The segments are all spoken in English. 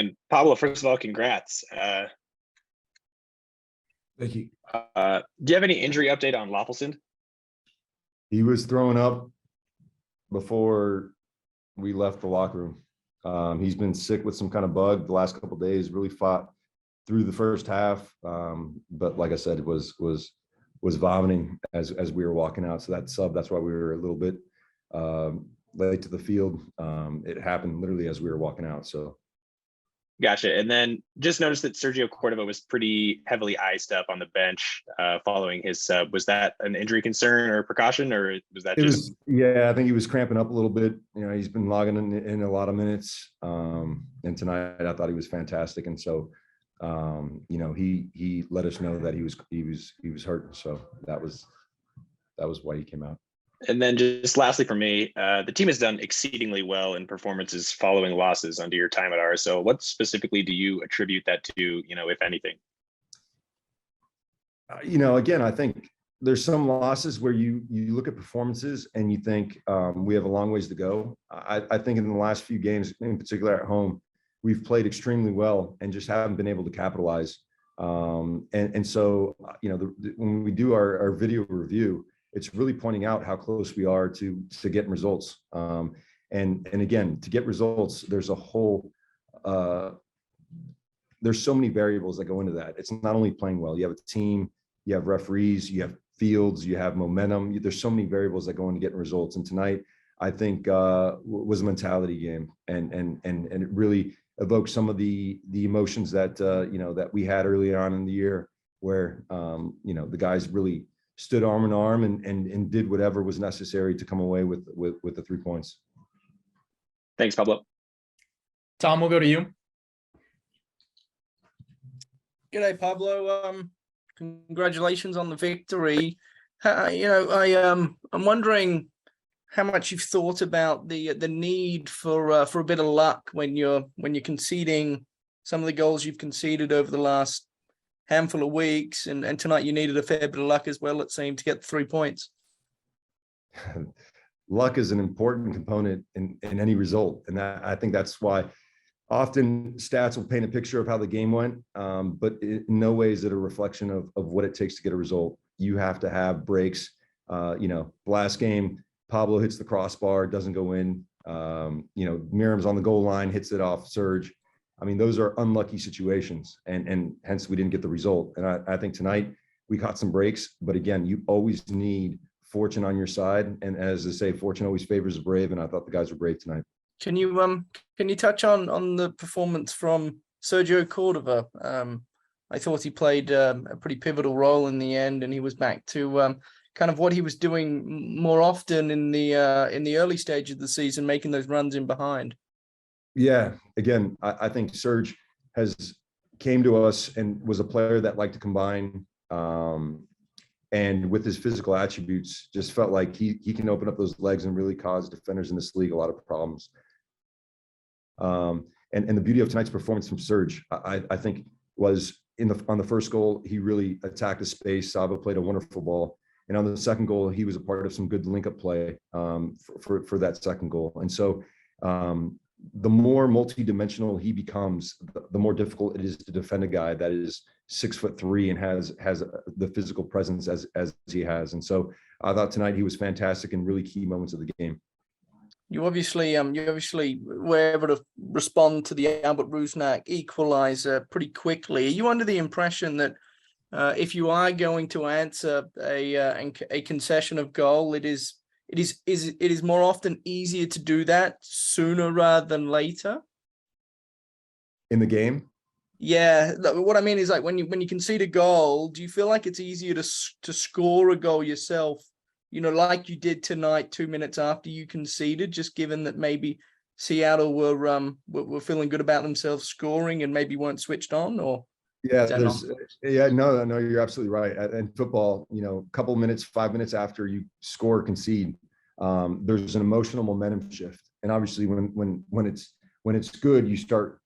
And Pablo, first of all, congrats. Thank you. Do you have any injury update on Loppelson? He was thrown up before we left the locker room. He's been sick with some kind of bug the last couple of days. Really fought through the first half, but like I said, it was vomiting as we were walking out. So that's why we were a little bit late to the field. It happened literally as we were walking out. So. Gotcha. And then just noticed that Sergio Cordova was pretty heavily iced up on the bench following his sub. Was that an injury concern or precaution, or was that yeah, I think he was cramping up a little bit. You know, he's been logging in a lot of minutes. And tonight I thought he was fantastic. And so, you know, he let us know that he was hurt. So that was why he came out. And then just lastly for me, the team has done exceedingly well in performances following losses under your time at ours. So what specifically do you attribute that to, you know, if anything? You know, again, I think there's some losses where you look at performances and you think we have a long ways to go. I think in the last few games, in particular at home, we've played extremely well and just haven't been able to capitalize. And so, you know, when we do our video review, it's really pointing out how close we are to getting results. And again, to get results, there's a whole, there's so many variables that go into that. It's not only playing well. You have a team, you have referees, you have fields, you have momentum. There's so many variables that go into getting results. And tonight, I think was a mentality game, and it really evoked some of the emotions that you know, that we had early on in the year, where you know, the guys really stood arm in arm and did whatever was necessary to come away with the 3 points. Thanks, Pablo. Tom, we'll go to you. G'day, Pablo. Congratulations on the victory. You know, I'm wondering how much you've thought about the need for a bit of luck when you're conceding some of the goals you've conceded over the last handful of weeks, and tonight you needed a fair bit of luck as well, it seemed, to get the 3 points. Luck is an important component in any result, and I think that's why often stats will paint a picture of how the game went, but in no way is it a reflection of what it takes to get a result. You have to have breaks. You know, last game, Pablo hits the crossbar, doesn't go in. You know, Miriam's on the goal line, hits it off Serge. I mean, those are unlucky situations, and hence we didn't get the result. And I think tonight we caught some breaks, but again, you always need fortune on your side. And as they say, fortune always favors the brave. And I thought the guys were brave tonight. Can you touch on the performance from Sergio Cordova? I thought he played a pretty pivotal role in the end, and he was back to kind of what he was doing more often in the early stage of the season, making those runs in behind. Yeah, again, I think Serge came to us and was a player that liked to combine, and with his physical attributes, just felt like he can open up those legs and really cause defenders in this league a lot of problems. And the beauty of tonight's performance from Serge, I think, was on the first goal, he really attacked the space. Saba played a wonderful ball. And on the second goal, he was a part of some good link-up play for that second goal. And so the more multi-dimensional he becomes, the more difficult it is to defend a guy that is 6'3" and has the physical presence as he has. And so I thought tonight he was fantastic in really key moments of the game. You obviously were able to respond to the Albert Rusnak equalizer pretty quickly. Are you under the impression that if you are going to answer a concession of goal, it is more often easier to do that sooner rather than later in the game? Yeah, what I mean is, like, when you concede a goal, do you feel like it's easier to score a goal yourself, you know, like you did tonight 2 minutes after you conceded, just given that maybe Seattle were feeling good about themselves scoring and maybe weren't switched on? Or no, you're absolutely right. In football, you know, a couple minutes, 5 minutes after you score or concede, there's an emotional momentum shift. And obviously when it's good, you start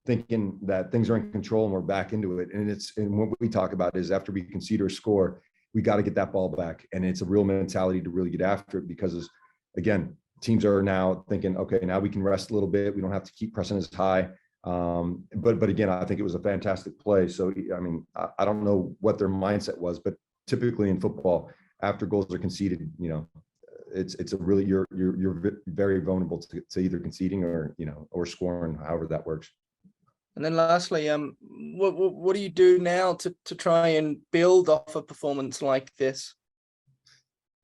thinking that things are in control and we're back into it. And what we talk about is, after we concede or score, we got to get that ball back. And it's a real mentality to really get after it, because again, teams are now thinking, okay, now we can rest a little bit. We don't have to keep pressing as high. But again, I think it was a fantastic play. So, I mean, I don't know what their mindset was, but typically in football, after goals are conceded, it's a really, you're very vulnerable to either conceding or, or scoring, however that works. And then lastly, what do you do now to try and build off a performance like this?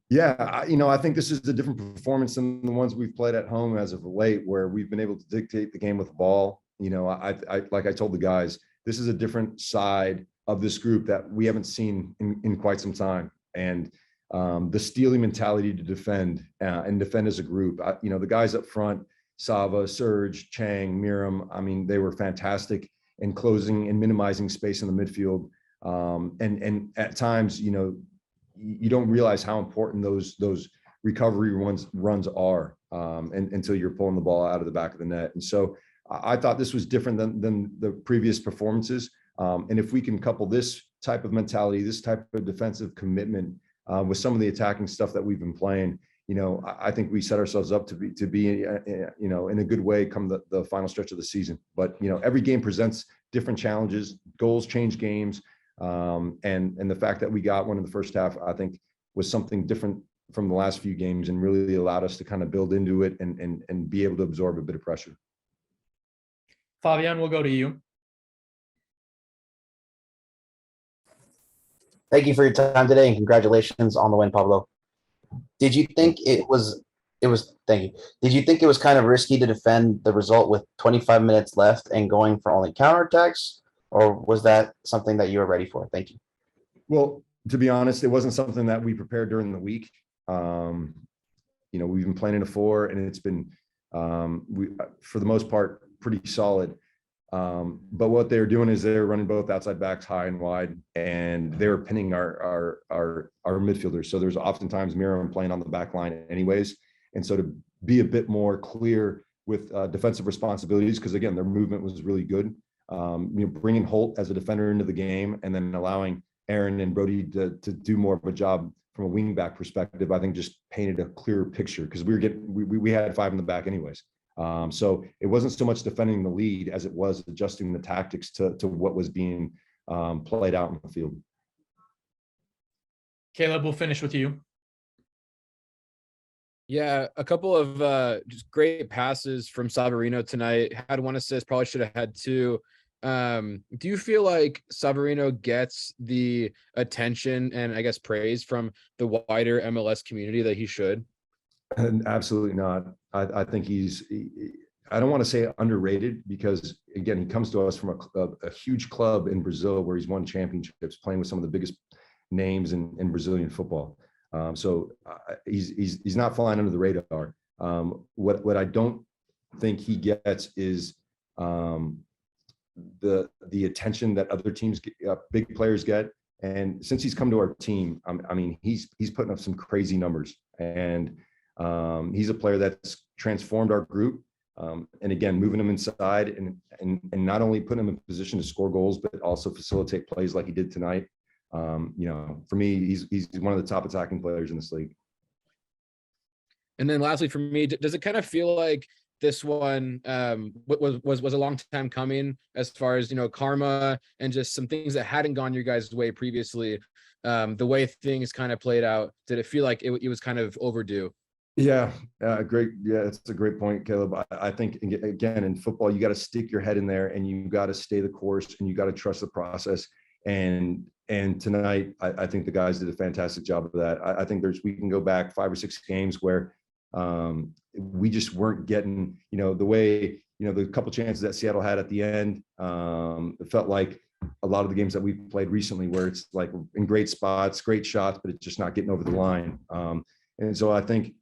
Yeah, I think this is a different performance than the ones we've played at home as of late, where we've been able to dictate the game with the ball. I like I told the guys, this is a different side of this group that we haven't seen in quite some time. And the stealing mentality to defend and defend as a group. The guys up front, Sava, Serge, Chang, Miram, I mean, they were fantastic in closing and minimizing space in the midfield. And at times, you don't realize how important those recovery runs are until you're pulling the ball out of the back of the net. And so I thought this was different than the previous performances. And if we can couple this type of mentality, this type of defensive commitment with some of the attacking stuff that we've been playing, I think we set ourselves up to be in a good way come the final stretch of the season. But, every game presents different challenges. Goals change games. And the fact that we got one in the first half, I think, was something different from the last few games and really allowed us to kind of build into it and be able to absorb a bit of pressure. Fabian, we'll go to you. Thank you for your time today and congratulations on the win, Pablo. Did you think thank you. Did you think it was kind of risky to defend the result with 25 minutes left and going for only counterattacks? Or was that something that you were ready for? Thank you. Well, to be honest, it wasn't something that we prepared during the week. We've been playing in a 4 and it's been, for the most part, pretty solid. But what they were doing is they were running both outside backs high and wide, and they were pinning our midfielders. So there's oftentimes Miram playing on the back line anyways. And so to be a bit more clear with defensive responsibilities, because again, their movement was really good. Bringing Holt as a defender into the game and then allowing Aaron and Brody to do more of a job from a wing back perspective, I think just painted a clearer picture because we had 5 in the back anyways. So it wasn't so much defending the lead as it was adjusting the tactics to what was being played out in the field. Caleb, we'll finish with you. Yeah, a couple of just great passes from Sabarino tonight. Had 1 assist, probably should have had 2. Do you feel like Sabarino gets the attention and I guess praise from the wider MLS community that he should? And absolutely not. I think I don't want to say underrated because again, he comes to us from a huge club in Brazil where he's won championships, playing with some of the biggest names in Brazilian football. So he's not flying under the radar. What I don't think he gets is the attention that other teams, big players get. And since he's come to our team, I mean, he's putting up some crazy numbers, and he's a player that's transformed our group. And again, moving him inside and not only putting him in position to score goals, but also facilitate plays like he did tonight. For me, he's one of the top attacking players in this league. And then lastly, for me, does it kind of feel like this one was a long time coming as far as, karma and just some things that hadn't gone your guys' way previously? The way things kind of played out, did it feel like it was kind of overdue? Yeah, great. Yeah, that's a great point, Caleb. I think, again, in football, you got to stick your head in there and you got to stay the course and you got to trust the process. And tonight, I think the guys did a fantastic job of that. I think we can go back 5 or 6 games where we just weren't getting, the way, the couple chances that Seattle had at the end. It felt like a lot of the games that we've played recently where it's like in great spots, great shots, but it's just not getting over the line. And so I think,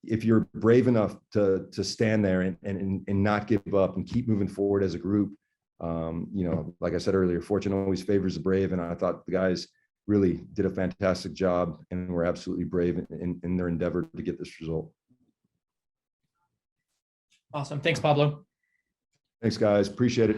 if you're brave enough to stand there and not give up and keep moving forward as a group, like I said earlier, fortune always favors the brave. And I thought the guys really did a fantastic job and were absolutely brave in their endeavor to get this result. Awesome. Thanks, Pablo. Thanks, guys. Appreciate it.